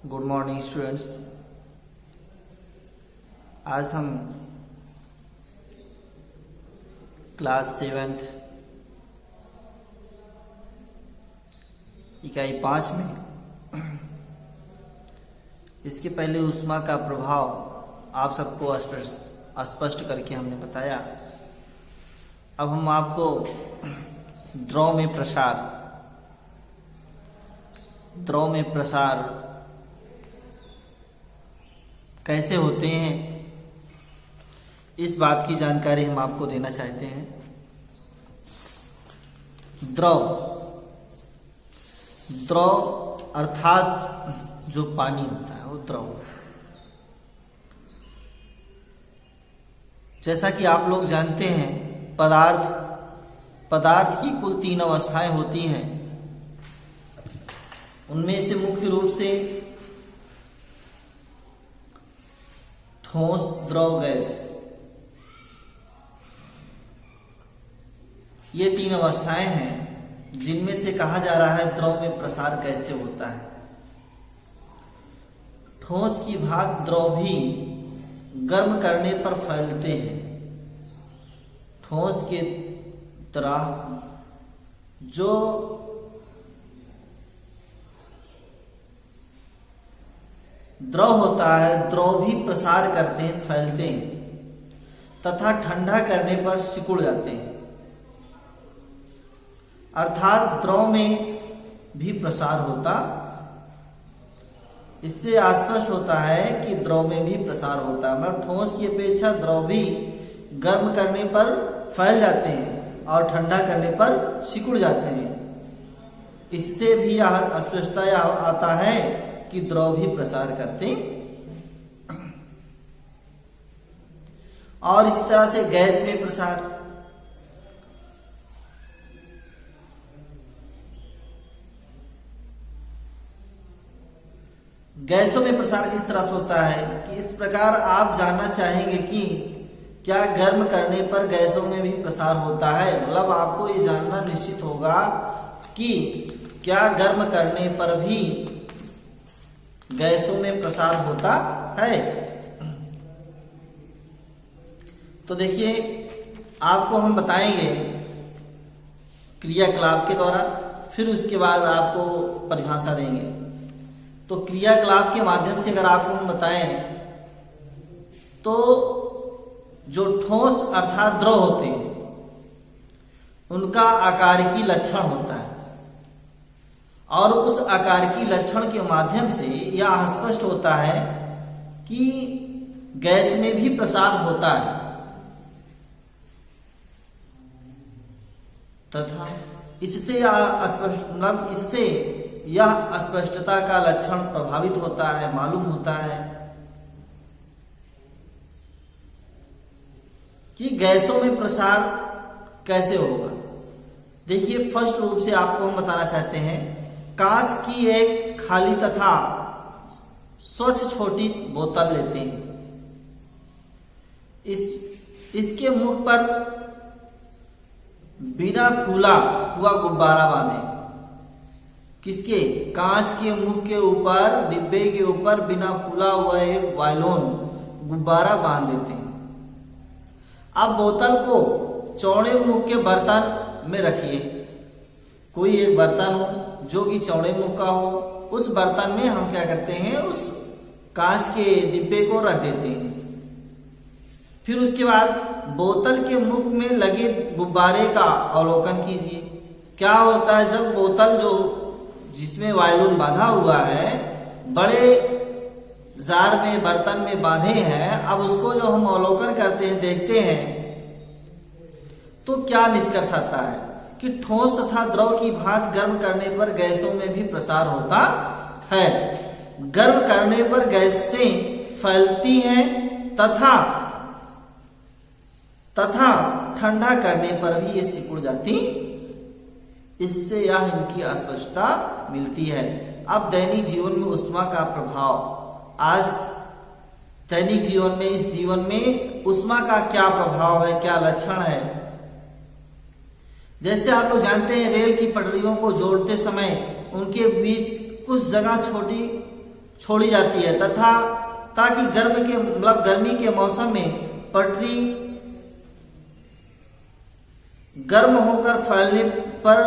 Good morning students. आज हम class 7th इकाई 5 में इसके पहले ऊष्मा का प्रभाव आप सबको स्पष्ट करके हमने बताया। अब हम आपको द्रव में प्रसार कैसे होते हैं इस बात की जानकारी हम आपको देना चाहते हैं। द्रव अर्थात जो पानी होता है वो द्रव। जैसा कि आप लोग जानते हैं पदार्थ की कुल 3 अवस्थाएं होती हैं। उनमें से मुख्य रूप से ठोस, द्रव, गैस, ये 3 अवस्थाएं हैं जिनमें से कहा जा रहा है द्रव में प्रसार कैसे होता है। ठोस की भाग द्रव भी गर्म करने पर फैलते हैं। ठोस के तरह जो द्रव होता है, द्रव भी प्रसार करते हैं, फैलते हैं तथा ठंडा करने पर सिकुड़ जाते हैं। अर्थात द्रव में भी प्रसार होता। इससे स्पष्ट होता है कि द्रव में भी प्रसार होता है। मतलब ठोस की अपेक्षा द्रव भी गर्म करने पर फैल जाते हैं और ठंडा करने पर सिकुड़ जाते हैं। इससे भी यह स्पष्टता आता है कि द्रव भी प्रसार करते। और इस तरह से गैस में प्रसार। गैसों में प्रसार किस तरह से होता है कि इस प्रकार आप जानना चाहेंगे कि क्या गर्म करने पर गैसों में भी प्रसार होता है। मतलब आपको ये जानना निश्चित होगा कि क्या गर्म करने पर भी गैसों में प्रसार होता है। तो देखिए, आपको हम बताएंगे क्रियाकलाप के द्वारा, फिर उसके बाद आपको परिभाषा देंगे। तो क्रियाकलाप के माध्यम से अगर आपको हम बताएं तो जो ठोस अर्थात द्रव होते हैं उनका आकारिकी लक्षण होता है और उस आकारिकी लक्षण के माध्यम से यह स्पष्ट होता है कि गैस में भी प्रसार होता है तथा इससे यह स्पष्टता का लक्षण प्रभावित होता है, मालूम होता है कि गैसों में प्रसार कैसे होगा। देखिए, फर्स्ट रूप से आपको हम बताना चाहते हैं, कांच की एक खाली तथा स्वच्छ छोटी बोतल लेते हैं। इसके मुख पर बिना फूला हुआ गुब्बारा बांधे। किसके? कांच के मुख के ऊपर, डिब्बे के ऊपर बिना फूला हुआ एक वायलोन गुब्बारा बांध देते हैं। अब बोतल को चौड़े मुख के बर्तन में रखिए। कोई एक बर्तन हो जो कि चौड़े मुख का हो, उस बर्तन में हम क्या करते हैं, उस कांच के डिब्बे को रख देते हैं। फिर उसके बाद बोतल के मुख में लगे गुब्बारे का अवलोकन कीजिए। क्या होता है, जब बोतल जिसमें वायलून बांधा हुआ है बड़े जार में, बर्तन में बांधे हैं, अब उसको जब हम अवलोकन करते हैं, देखते हैं, तो क्या निष्कर्ष आता है कि ठोस तथा द्रव की भांति गर्म करने पर गैसों में भी प्रसार होता है। गर्म करने पर गैसें फैलती हैं तथा ठंडा करने पर भी ये सिकुड़ जाती। इससे यह इनकी अस्पष्टता मिलती है। अब दैनिक जीवन में ऊष्मा का प्रभाव। आज दैनिक जीवन में, इस जीवन में ऊष्मा का क्या प्रभाव है, क्या लक्षण है। जैसे आप लोग जानते हैं, रेल की पटरियों को जोड़ते समय उनके बीच कुछ जगह छोटी छोड़ी जाती है तथा ताकि गर्मी के मौसम में पटरी गर्म होकर फैलने पर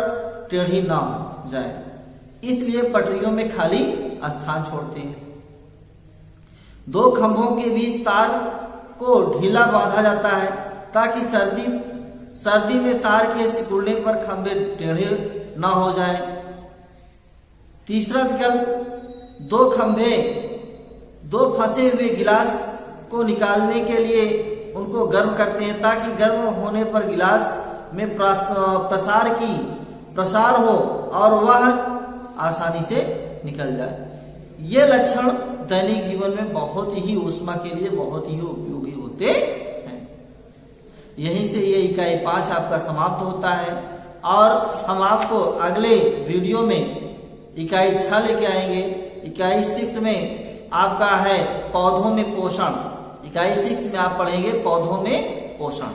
टेढ़ी ना हो जाए, इसलिए पटरियों में खाली स्थान छोड़ते हैं। दो खंभों के बीच तार को ढीला बांधा जाता है ताकि सर्दी में तार के सिकुड़ने पर खंभे टेढ़े ना हो जाए। तीसरा विकल्प, दो फंसे हुए गिलास को निकालने के लिए उनको गर्म करते हैं ताकि गर्म होने पर गिलास में प्रसार हो और वह आसानी से निकल जाए। ये लक्षण दैनिक जीवन में बहुत ही ऊष्मा के लिए बहुत ही उपयोगी होते हैं। यहीं से ये इकाई 5 आपका समाप्त होता है और हम आपको अगले वीडियो में इकाई 6 लेके आएंगे। इकाई 6 में आपका है पौधों में पोषण। इकाई 6 में आप पढ़ेंगे पौधों में पोषण।